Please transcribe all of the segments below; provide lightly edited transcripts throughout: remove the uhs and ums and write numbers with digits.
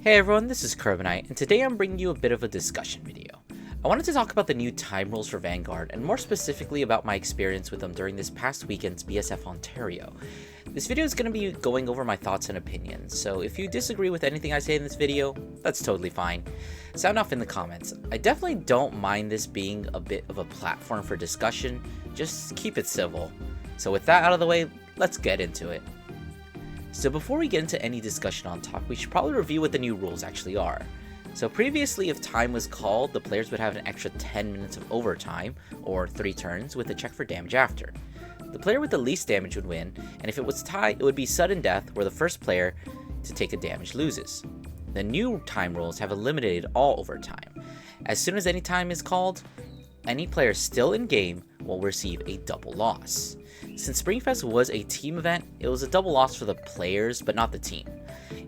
Hey everyone, this is Carbonite, and today I'm bringing you a bit of a discussion video. I wanted to talk about the new time rules for Vanguard, and more specifically about my experience with them during this past weekend's BSF Ontario. This video is going to be going over my thoughts and opinions, so if you disagree with anything I say in this video, that's totally fine. Sound off in the comments. I definitely don't mind this being a bit of a platform for discussion, just keep it civil. So with that out of the way, let's get into it. So before we get into any discussion on top, we should probably review what the new rules actually are. So previously, if time was called, the players would have an extra 10 minutes of overtime, or 3 turns, with a check for damage after. The player with the least damage would win, and if it was tied, it would be sudden death, where the first player to take a damage loses. The new time rules have eliminated all overtime. As soon as any time is called, any player still in game will receive a double loss. Since Springfest was a team event, it was a double loss for the players, but not the team.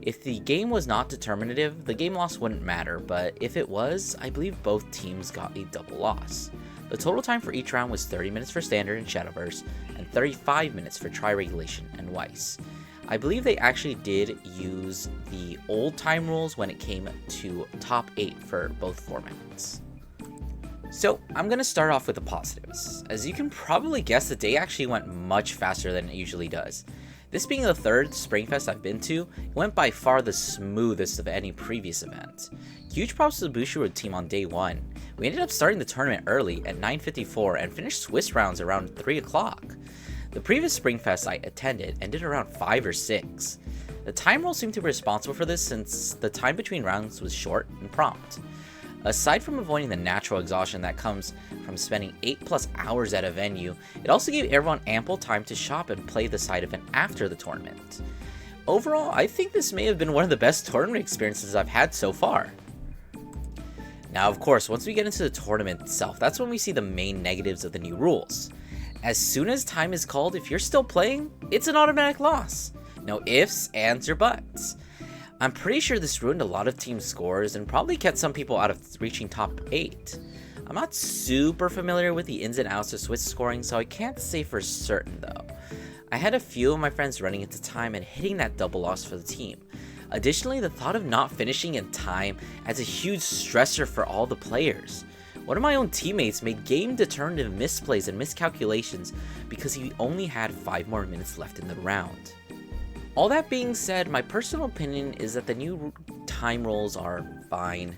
If the game was not determinative, the game loss wouldn't matter, but if it was, I believe both teams got a double loss. The total time for each round was 30 minutes for Standard and Shadowverse, and 35 minutes for Tri-Regulation and Weiss. I believe they actually did use the old time rules when it came to top 8 for both formats. So, I'm going to start off with the positives. As you can probably guess, the day actually went much faster than it usually does. This being the third Springfest I've been to, it went by far the smoothest of any previous event. Huge props to the Bushiroad team on day 1. We ended up starting the tournament early at 9:54 and finished Swiss rounds around 3 o'clock. The previous Springfest I attended ended around 5 or 6. The time rules seemed to be responsible for this since the time between rounds was short and prompt. Aside from avoiding the natural exhaustion that comes from spending 8+ hours at a venue, it also gave everyone ample time to shop and play the side event after the tournament. Overall, I think this may have been one of the best tournament experiences I've had so far. Now, of course, once we get into the tournament itself, that's when we see the main negatives of the new rules. As soon as time is called, if you're still playing, it's an automatic loss. No ifs, ands, or buts. I'm pretty sure this ruined a lot of team scores and probably kept some people out of reaching top 8. I'm not super familiar with the ins and outs of Swiss scoring, so I can't say for certain though. I had a few of my friends running into time and hitting that double loss for the team. Additionally, the thought of not finishing in time adds a huge stressor for all the players. One of my own teammates made game-determinative misplays and miscalculations because he only had 5 more minutes left in the round. All that being said, my personal opinion is that the new time rules are fine.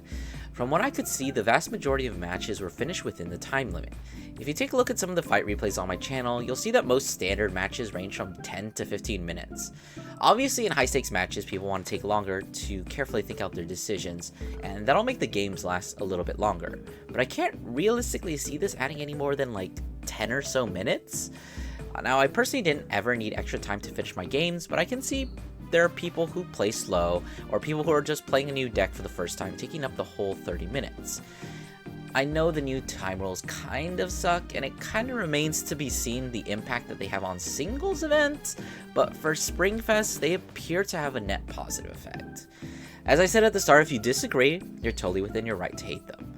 From what I could see, the vast majority of matches were finished within the time limit. If you take a look at some of the fight replays on my channel, you'll see that most standard matches range from 10 to 15 minutes. Obviously, in high-stakes matches, people want to take longer to carefully think out their decisions, and that'll make the games last a little bit longer. But I can't realistically see this adding any more than like 10 or so minutes. Now, I personally didn't ever need extra time to finish my games, but I can see there are people who play slow, or people who are just playing a new deck for the first time, taking up the whole 30 minutes. I know the new time rules kind of suck, and it kind of remains to be seen the impact that they have on singles events, but for Springfest, they appear to have a net positive effect. As I said at the start, if you disagree, you're totally within your right to hate them.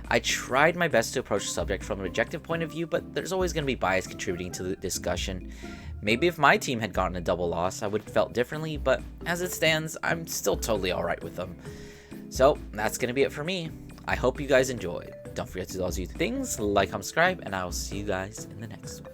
I tried my best to approach the subject from an objective point of view, but there's always going to be bias contributing to the discussion. Maybe if my team had gotten a double loss, I would have felt differently, but as it stands, I'm still totally alright with them. So, that's going to be it for me. I hope you guys enjoyed. Don't forget to do all these things, like, comment, subscribe, and I will see you guys in the next one.